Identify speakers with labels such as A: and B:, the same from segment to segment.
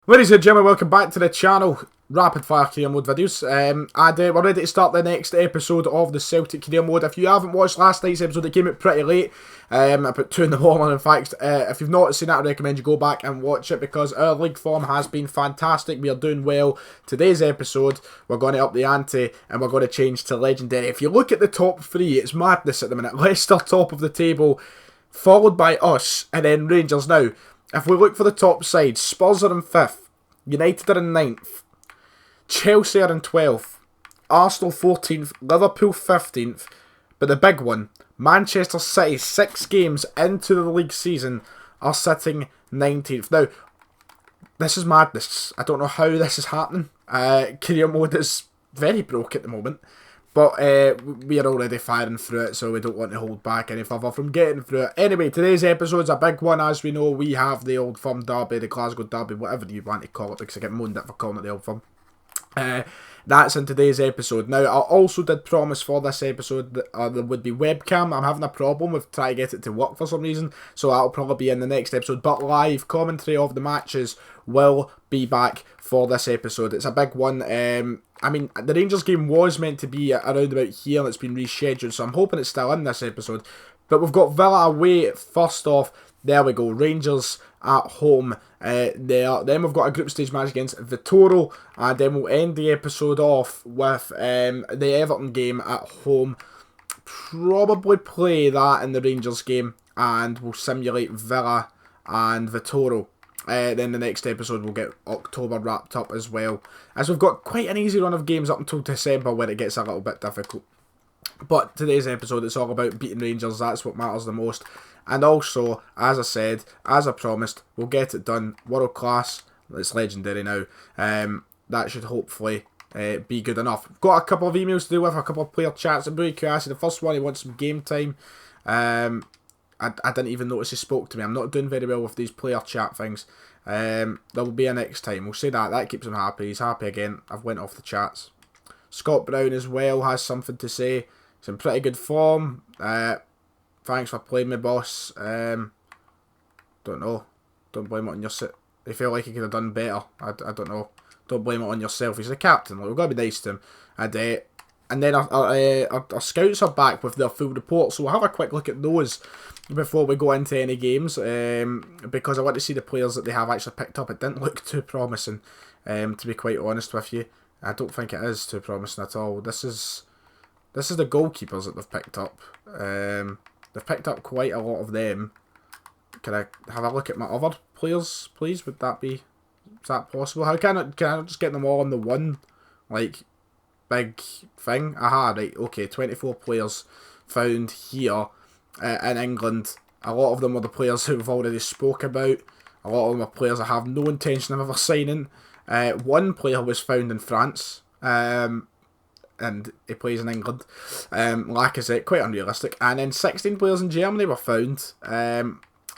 A: Ladies and gentlemen, welcome back to the channel. Rapid fire career mode videos. We're ready to start the next episode of the Celtic career mode. If you haven't watched last night's episode, it came out pretty late, about 2 in the morning. In fact, if you've not seen it, I recommend you go back and watch it because our league form has been fantastic. We are doing well. Today's episode, we're going to up the ante and we're going to change to legendary. If you look at the top three, it's madness at the minute. Leicester top of the table, followed by us, and then Rangers. Now, if we look for the top side, Spurs are in 5th, United are in 9th, Chelsea are in 12th, Arsenal 14th, Liverpool 15th, but the big one, Manchester City, 6 games into the league season, are sitting 19th. Now, this is madness. I don't know how this is happening. Career mode is very broke at the moment. But we are already firing through it, so we don't want to hold back any further from getting through it. Anyway, today's episode's a big one. As we know, we have the Old Firm Derby, the Glasgow Derby, whatever you want to call it, because I get moaned at for calling it the Old Firm. That's in today's episode. Now, I also did promise for this episode that there would be webcam. I'm having a problem with trying to get it to work for some reason, so that'll probably be in the next episode. But live commentary of the matches will be back for this episode. It's a big one. I mean, the Rangers game was meant to be around about here and it's been rescheduled, so I'm hoping it's still in this episode. But we've got Villa away first off. There we go, Rangers at home there. Then we've got a group stage match against Vitoro, and then we'll end the episode off with the Everton game at home. Probably play that in the Rangers game, and we'll simulate Villa and Vitoro. Then the next episode we'll get October wrapped up as well, as we've got quite an easy run of games up until December where it gets a little bit difficult. But today's episode, it's all about beating Rangers. That's what matters the most. And also, as I said, as I promised, we'll get it done. World class. It's legendary now. That should hopefully be good enough. Got a couple of emails to do with, a couple of player chats. I'm really curious. The first one, he wants some game time. I didn't even notice he spoke to me. I'm not doing very well with these player chat things. There will be a next time. We'll say that. That keeps him happy. He's happy again. I've went off the chats. Scott Brown as well has something to say. He's in pretty good form. Thanks for playing me, boss. Don't know. Don't blame it on yourself. You feel like he could have done better. I don't know. Don't blame it on yourself. He's the captain. Like, we've got to be nice to him. And then our scouts are back with their full report, so we'll have a quick look at those before we go into any games, because I want to see the players that they have actually picked up. It didn't look too promising, to be quite honest with you. I don't think it is too promising at all. This is the goalkeepers that they've picked up. They've picked up quite a lot of them. Can I have a look at my other players, please? Is that possible? How can I just get them all on the one, like, big thing? Aha, right, okay, 24 players found here in England. A lot of them are the players who we've already spoke about. A lot of them are players I have no intention of ever signing. One player was found in France, and he plays in England. Lacazette, quite unrealistic. And then 16 players in Germany were found. A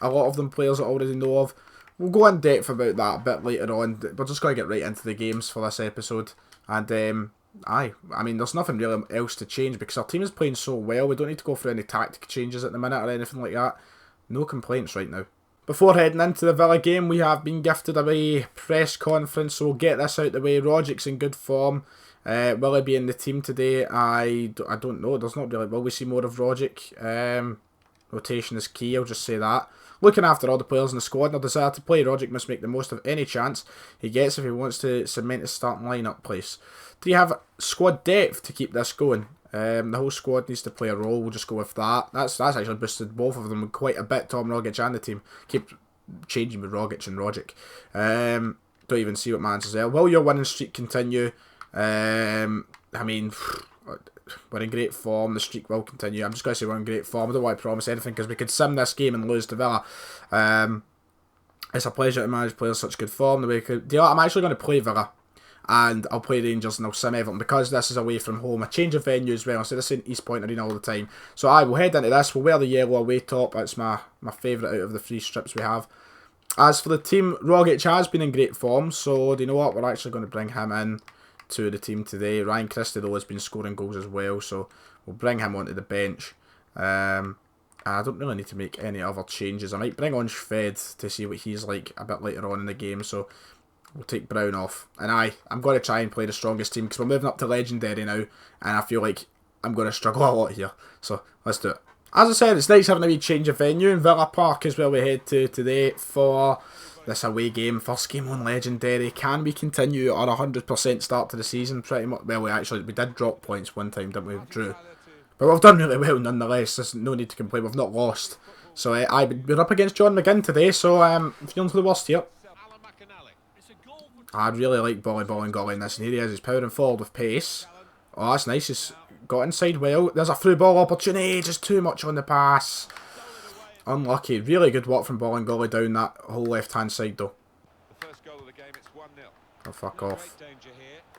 A: lot of them players I already know of. We'll go in depth about that a bit later on. We're just going to get right into the games for this episode. And I mean, there's nothing really else to change because our team is playing so well. We don't need to go through any tactic changes at the minute or anything like that. No complaints right now. Before heading into the Villa game, we have been gifted a press conference, so we'll get this out of the way. Rodgers in good form. Will he be in the team today? I don't know. There's not really. Will we see more of Rodgers? Rotation is key, I'll just say that. Looking after all the players in the squad and their desire to play, Rodgers must make the most of any chance he gets if he wants to cement his starting lineup place. Do you have squad depth to keep this going? The whole squad needs to play a role. We'll just go with that. That's actually boosted both of them quite a bit, Tom Rogic and the team. Keep changing with Rogic and Rogic. Don't even see what my answers are. Will your winning streak continue? I mean, we're in great form. The streak will continue. I'm just going to say we're in great form. I don't want to promise anything because we could sim this game and lose to Villa. It's a pleasure to manage players such good form. I'm actually going to play Villa. And I'll play Rangers and I'll sim Everton because this is away from home. A change of venue as well. Instead of saying East Point Arena all the time. So I will head into this. We'll wear the yellow away top. That's my favourite out of the 3 strips we have. As for the team, Rogic has been in great form. So do you know what? We're actually going to bring him in to the team today. Ryan Christie though has been scoring goals as well. So we'll bring him onto the bench. I don't really need to make any other changes. I might bring on Shved to see what he's like a bit later on in the game. So We'll take Brown off. And I'm going to try and play the strongest team because we're moving up to Legendary now. And I feel like I'm going to struggle a lot here. So, let's do it. As I said, it's nice having a wee change of venue. In Villa Park is where we head to today for this away game. First game on Legendary. Can we continue on 100% start to the season? Pretty much. Well, we did drop points one time, didn't we? Drew. But we've done really well nonetheless. There's no need to complain. We've not lost. So we're up against John McGinn today. So feeling for the worst here. I really like Bolly Golly in this. And here he is. He's powering forward with pace. Oh, that's nice. He's got inside well. There's a through ball opportunity. Just too much on the pass. Unlucky. Really good work from Bolly Golly down that whole left-hand side though. Oh, fuck off.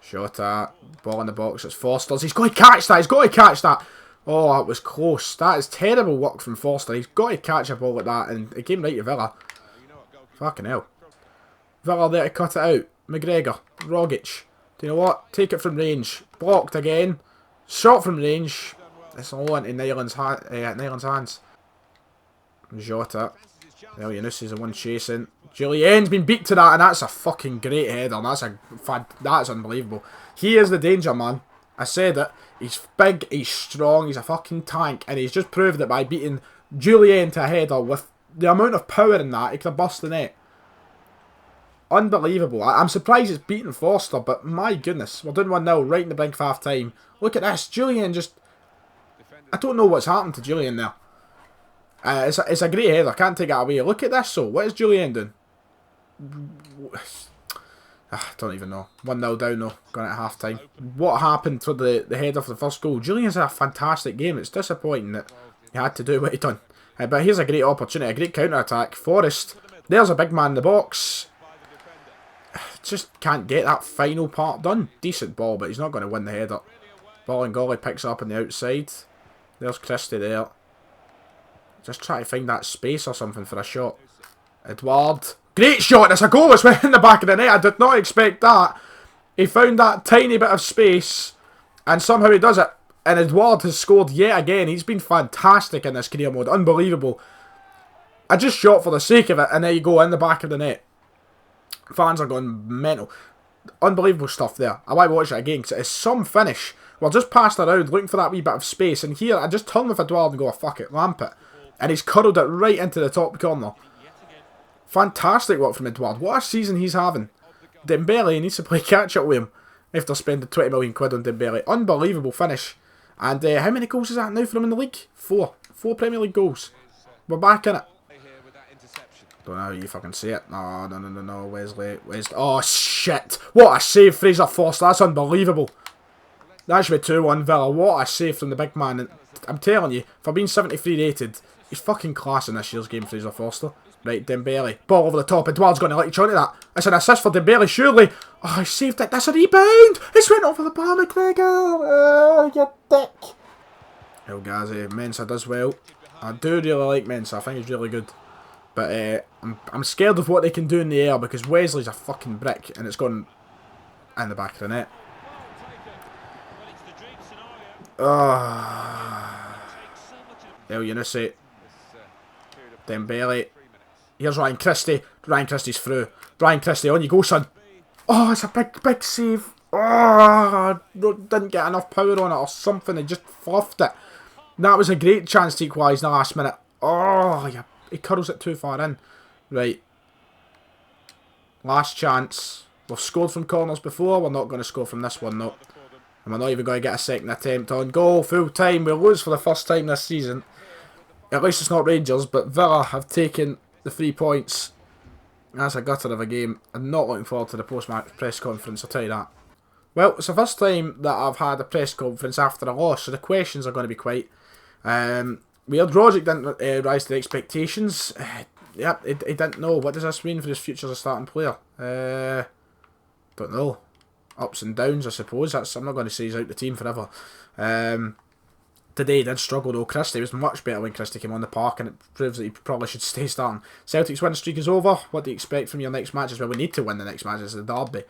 A: Shot at. Ball in the box. It's Foster's. He's got to catch that. He's got to catch that. Oh, that was close. That is terrible work from Foster. He's got to catch a ball like that. And it came right to Villa. Fucking hell. Villa there to cut it out. McGregor. Rogic. Do you know what? Take it from range. Blocked again. Shot from range. It's all into Nyland's hands. Jota. Well, Yunus is the one chasing. Julien's been beat to that, and that's a fucking great header. That's unbelievable. He is the danger man. I said it. He's big, he's strong, he's a fucking tank, and he's just proved it by beating Julien to a header with the amount of power in that. He could have bust the net. Unbelievable. I'm surprised it's beaten Foster, but my goodness. We're doing 1-0 right in the brink of half time. Look at this. Julien just... I don't know what's happened to Julien there. It's a great header. Can't take it away. Look at this, so. What is Julien doing? I don't even know. 1-0 down though. Going at half time. What happened to the header for the first goal? Julien's had a fantastic game. It's disappointing that he had to do what he done. But here's a great opportunity. A great counter-attack. Forrest. There's a big man in the box. Just can't get that final part done. Decent ball, but he's not going to win the header. Ball and Golly picks up on the outside. There's Christie there. Just try to find that space or something for a shot. Edouard. Great shot. It's a goal. It's went in the back of the net. I did not expect that. He found that tiny bit of space and somehow he does it. And Edouard has scored yet again. He's been fantastic in this career mode. Unbelievable. I just shot for the sake of it and there you go in the back of the net. Fans are going mental. Unbelievable stuff there. I might watch it again because it's some finish. We're just passed around looking for that wee bit of space. And here, I just turn with Edouard and go, oh, fuck it, lamp it. And he's curled it right into the top corner. Fantastic work from Edouard. What a season he's having. Dembele needs to play catch-up with him after spending 20 million quid on Dembele. Unbelievable finish. And how many goals is that now for him in the league? 4. 4 Premier League goals. We're back in it. Don't know how you fucking see it. No. Wesley. Oh, shit. What a save, Fraser Forster. That's unbelievable. That should be 2-1 Villa. What a save from the big man. And I'm telling you, for being 73 rated, he's fucking class in this year's game, Fraser Forster. Right, Dembele. Ball over the top. Edouard's going to let you on to that. It's an assist for Dembele, surely. Oh, he saved it. That's a rebound. It's went over the bar, McGregor. Oh, you dick. El Ghazi. Mensah does well. I do really like Mensah. I think he's really good. But I'm scared of what they can do in the air because Wesley's a fucking brick and it's gone in the back of the net. El Yunus. Dembele. Here's Ryan Christie. Ryan Christie's through. Ryan Christie, on you go, son. Oh, it's a big save. Oh, didn't get enough power on it or something. He just fluffed it. That was a great chance to equalise in the last minute. Oh, yeah. He curls it too far in. Right. Last chance. We've scored from corners before. We're not going to score from this one, though. And we're not even going to get a second attempt on goal. Full time. We'll lose for the first time this season. At least it's not Rangers, but Villa have taken the 3 points. That's a gutter of a game. I'm not looking forward to the post-match press conference, I'll tell you that. Well, it's the first time that I've had a press conference after a loss, so the questions are going to be quite... We heard Rogic didn't rise to the expectations. Yep, he didn't know. What does this mean for his future as a starting player? Don't know. Ups and downs, I suppose. I'm not going to say he's out the team forever. Today he did struggle though. Christie was much better when Christie came on the park, and it proves that he probably should stay starting. Celtic's win streak is over. What do you expect from your next matches? Well, we need to win the next match. It's the derby.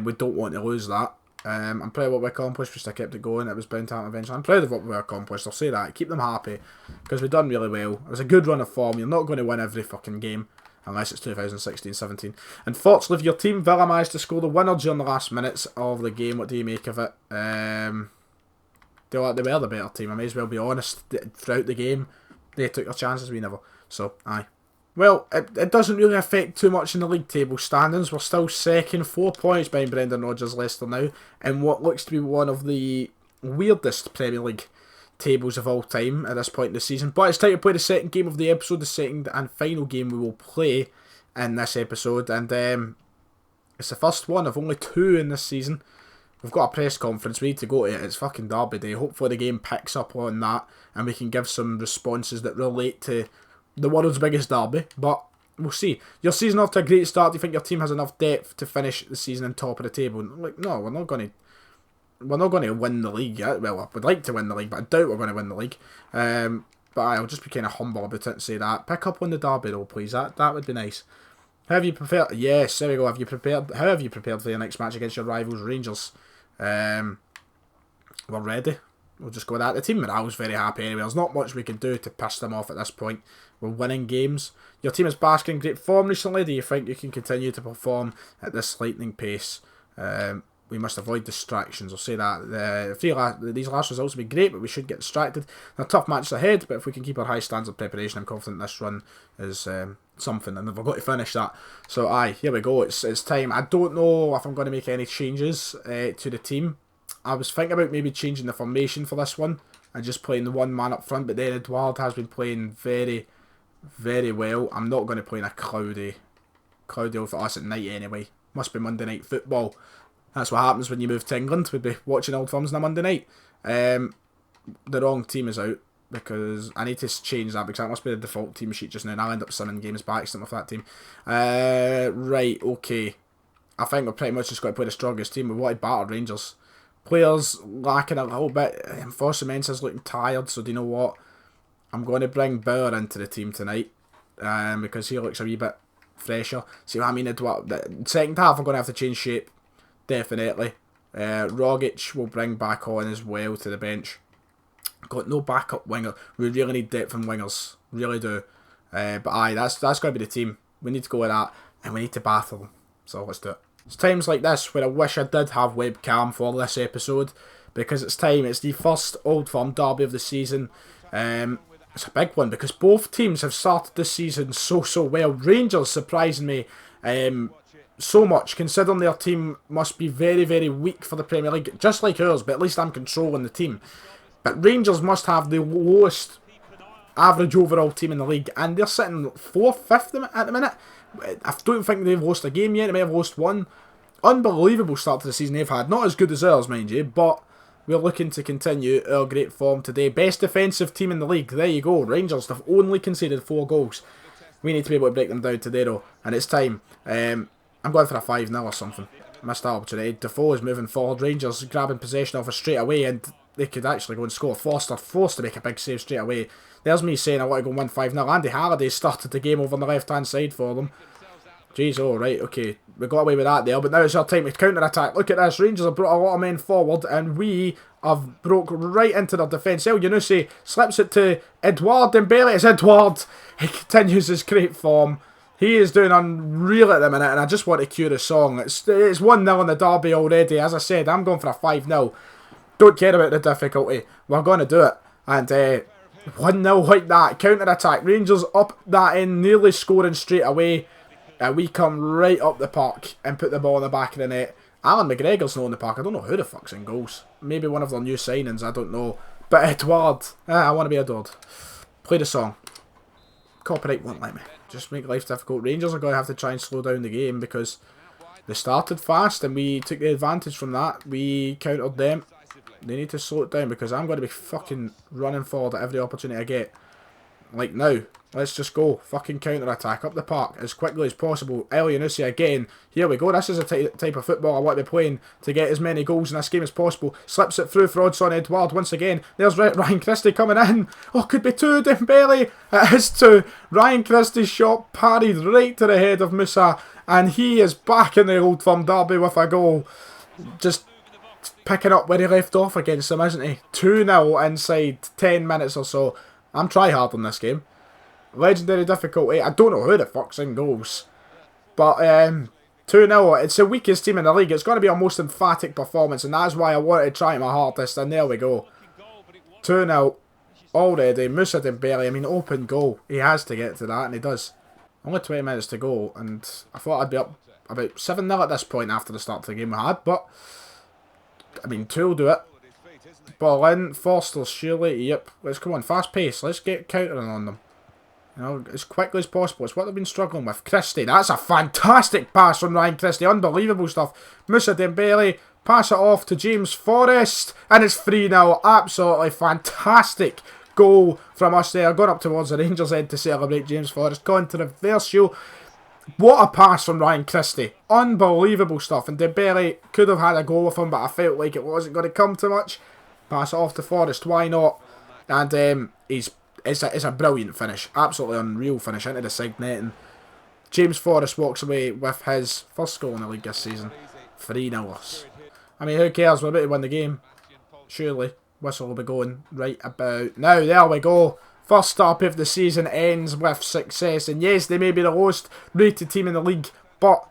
A: We don't want to lose that. I'm proud of what we accomplished. We still kept it going. It was bound to happen eventually. I'm proud of what we accomplished. I'll say that. Keep them happy because we've done really well. It was a good run of form. You're not going to win every fucking game. unless it's 2016-17. Unfortunately for your team, Villa managed to score the winner during the last minutes of the game. What do you make of it? They were the better team, I may as well be honest. Throughout the game, they took their chances, we never. So, aye. Well, it doesn't really affect too much in the league table standings. We're still second, 4 points behind Brendan Rodgers' Leicester now, in what looks to be one of the weirdest Premier League tables of all time at this point in the season. But it's time to play the second game of the episode, the second and final game we will play in this episode. And it's the first one of only 2 in this season. We've got a press conference, we need to go to it. It's fucking Derby Day. Hopefully the game picks up on that and we can give some responses that relate to the world's biggest derby, but we'll see. Your season off to a great start. Do you think your team has enough depth to finish the season on top of the table? Like, no, we're not going to win the league yet. Well, I would like to win the league, but I doubt we're going to win the league. But I'll just be kind of humble about it and say that. Pick up on the derby though, please. That would be nice. How have you prepared? Yes, there we go. How have you prepared for your next match against your rivals, Rangers? We're ready. We'll just go with that. The team morale is very happy anyway. There's not much we can do to piss them off at this point. We're winning games. Your team is basking in great form recently. Do you think you can continue to perform at this lightning pace? We must avoid distractions. I'll say that. These last results will be great, but we should get distracted. There are tough matches ahead, but if we can keep our high standards of preparation, I'm confident this run is something, and we've got to finish that. So, aye, here we go. It's time. I don't know if I'm going to make any changes to the team. I was thinking about maybe changing the formation for this one and just playing the one man up front, but then Edouard has been playing very, very well. I'm not going to play in a cloudy for us at night anyway. Must be Monday Night Football. That's what happens when you move to England. We'd be watching Old Firms on a Monday night. The wrong team is out because I need to change that because that must be the default team sheet just now, and I'll end up summing games by accident with that team. Right, okay. I think we're pretty much just got to play the strongest team. We want to batter Rangers. Players lacking a little bit. Fosu-Mensah's looking tired, so do you know what? I'm going to bring Bauer into the team tonight because he looks a wee bit fresher. See what I mean? The second half, I'm going to have to change shape. Definitely. Rogic will bring back on as well to the bench. Got no backup winger. We really need depth in wingers. Really do. But aye, that's going to be the team. We need to go with that. And we need to battle them. So let's do it. It's times like this where I wish I did have webcam for this episode. Because it's time. It's the first Old Firm derby of the season. It's a big one because both teams have started this season so well. Rangers surprising me so much, considering their team must be very, very weak for the Premier League. Just like ours, but at least I'm controlling the team. But Rangers must have the lowest average overall team in the league. And they're sitting 4th, 5th at the minute. I don't think they've lost a game yet. They may have lost one. Unbelievable start to the season they've had. Not as good as ours, mind you, but we're looking to continue our great form today. Best defensive team in the league. There you go. Rangers have only conceded 4 goals. We need to be able to break them down today, though. And it's time. I'm going for a 5-0 or something. Missed that opportunity. Defoe is moving forward. Rangers grabbing possession of us straight away, and they could actually go and score. Forster forced to make a big save straight away. There's me saying I want to go and win 5-0. Andy Halliday started the game over on the left-hand side for them. Jeez, oh, right, okay. We got away with that there, but now it's our time to counter-attack. Look at this. Rangers have brought a lot of men forward, and we have broke right into their defence. El Yunusi slips it to Edouard Dembele. It's Edouard. He continues his great form. He is doing unreal at the minute, and I just want to cue the song. It's 1-0 in the derby already. As I said, I'm going for a 5-0. Don't care about the difficulty. We're going to do it. And 1-0 like that. Counter-attack. Rangers up that end, nearly scoring straight away. And we come right up the park and put the ball in the back of the net. Alan McGregor's not in the park. I don't know who the fuck's in goals. Maybe one of their new signings, I don't know. But Edouard, I want to be adored. Play the song. Copyright won't let me. Just make life difficult. Rangers are going to have to try and slow down the game because they started fast and we took the advantage from that. We countered them. They need to slow it down because I'm going to be fucking running forward at every opportunity I get. Like now. Let's just go. Fucking counter-attack up the park as quickly as possible. El Yunusi again. Here we go. This is a type of football I want to be playing to get as many goals in this game as possible. Slips it through for Odsonne Edouard once again. There's Ryan Christie coming in. Oh, could be 2. Dembele. It is 2. Ryan Christie's shot parried right to the head of Musa. And he is back in the Old Firm derby with a goal. Just picking up where he left off against them, isn't he? 2-0 inside 10 minutes or so. I'm try-hard in this game. Legendary difficulty. I don't know who the fuck's in goals. But 2-0. It's the weakest team in the league. It's going to be a most emphatic performance, and that's why I wanted to try my hardest, and there we go. 2-0 already. Moussa Dembele, I mean, open goal. He has to get to that, and he does. Only 20 minutes to go, and I thought I'd be up about 7-0 at this point after the start of the game we had, but I mean, 2 will do it. Ball in, Forster, surely, yep. Let's come on, fast pace. Let's get countering on them. You know, as quickly as possible. It's what they've been struggling with. Christie, that's a fantastic pass from Ryan Christie. Unbelievable stuff. Moussa Dembele, pass it off to James Forrest, and it's 3-0. Absolutely fantastic goal from us there. Going up towards the Rangers end to celebrate James Forrest. Controversial. What a pass from Ryan Christie. Unbelievable stuff. And Dembele could have had a goal with him, but I felt like it wasn't going to come too much. Pass it off to Forrest. Why not? And it's a brilliant finish. Absolutely unreal finish into the side netting. James Forrest walks away with his first goal in the league this season. 3-0. I mean, who cares? We're about to win the game. Surely. Whistle will be going right about now. There we go. First stop of the season ends with success. And yes, they may be the lowest rated team in the league, but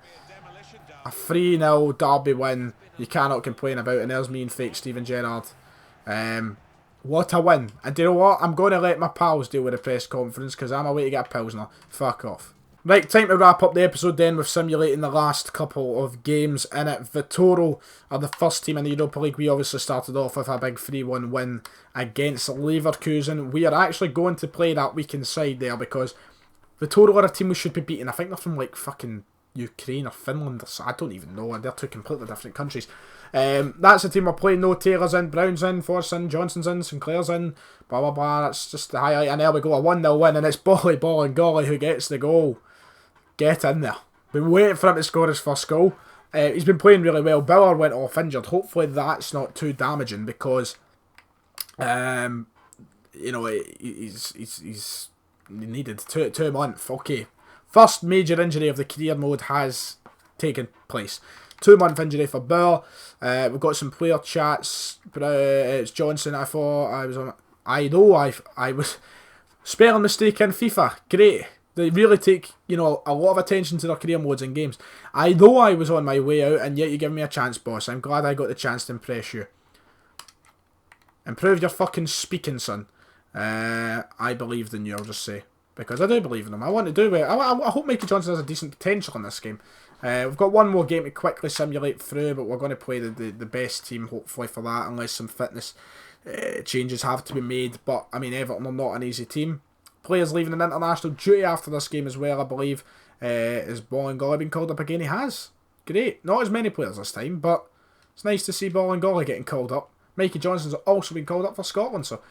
A: a 3-0 derby win you cannot complain about. And there's me and fake Steven Gerrard. What a win. And do you know what? I'm going to let my pals deal with the press conference because I'm away to get a Pilsner. Fuck off. Right, time to wrap up the episode then with simulating the last couple of games in it. Vitoro are the first team in the Europa League. We obviously started off with a big 3-1 win against Leverkusen. We are actually going to play that weekend side there because Vitoro are a team we should be beating. I think they're from like fucking Ukraine or Finland or so. I don't even know. They're two completely different countries. That's the team we're playing. No, Taylor's in, Brown's in, Forrest's in, Johnson's in, Sinclair's in, blah blah blah. That's just the highlight. And there we go, a 1-0 win, and it's Bolingoli who gets the goal. Get in there. Been waiting for him to score his first goal. He's been playing really well. Biller went off injured. Hopefully that's not too damaging because, you know, he's needed 2 months. Okay, first major injury of the career mode has taken place. 2-month injury for Bauer. We've got some player chats. But it's Johnson. I thought I was on. I know I was spelling mistake in FIFA. Great. They really take, you know, a lot of attention to their career modes in games. I know I was on my way out, and yet you give me a chance, boss. I'm glad I got the chance to impress you. Improve your fucking speaking, son. I believed in you, I'll just say. Because I do believe in him. I want to do it. I hope Mikey Johnson has a decent potential in this game. We've got one more game to quickly simulate through, but we're going to play the best team, hopefully, for that, unless some fitness changes have to be made. But, I mean, Everton are not an easy team. Players leaving an international duty after this game as well, I believe. Is Bolingoli being called up again? He has. Great. Not as many players this time, but it's nice to see Bolingoli getting called up. Mikey Johnson's also been called up for Scotland, so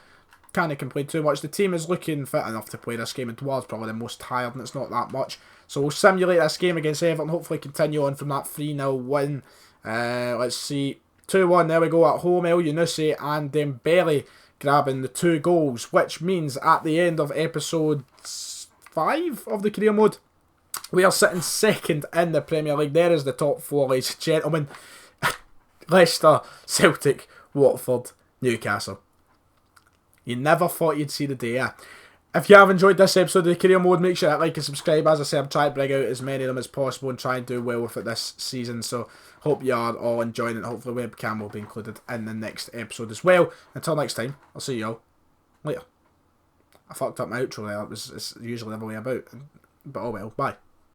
A: can't complain too much. The team is looking fit enough to play this game, and Dwar's probably the most tired, and it's not that much. So we'll simulate this game against Everton, hopefully continue on from that 3-0 win. Let's see. 2-1, there we go, at home. El Yunusi and Dembele grabbing the 2 goals, which means at the end of episode 5 of the career mode, we are sitting second in the Premier League. There is the top 4, ladies and gentlemen. Leicester, Celtic, Watford, Newcastle. You never thought you'd see the day, yeah. If you have enjoyed this episode of the career mode, make sure to like and subscribe. As I said, I'm trying to bring out as many of them as possible and try and do well with it this season. So hope you are all enjoying it. Hopefully webcam will be included in the next episode as well. Until next time, I'll see you all later. I fucked up my outro there. It's usually the other way about. But oh well, bye.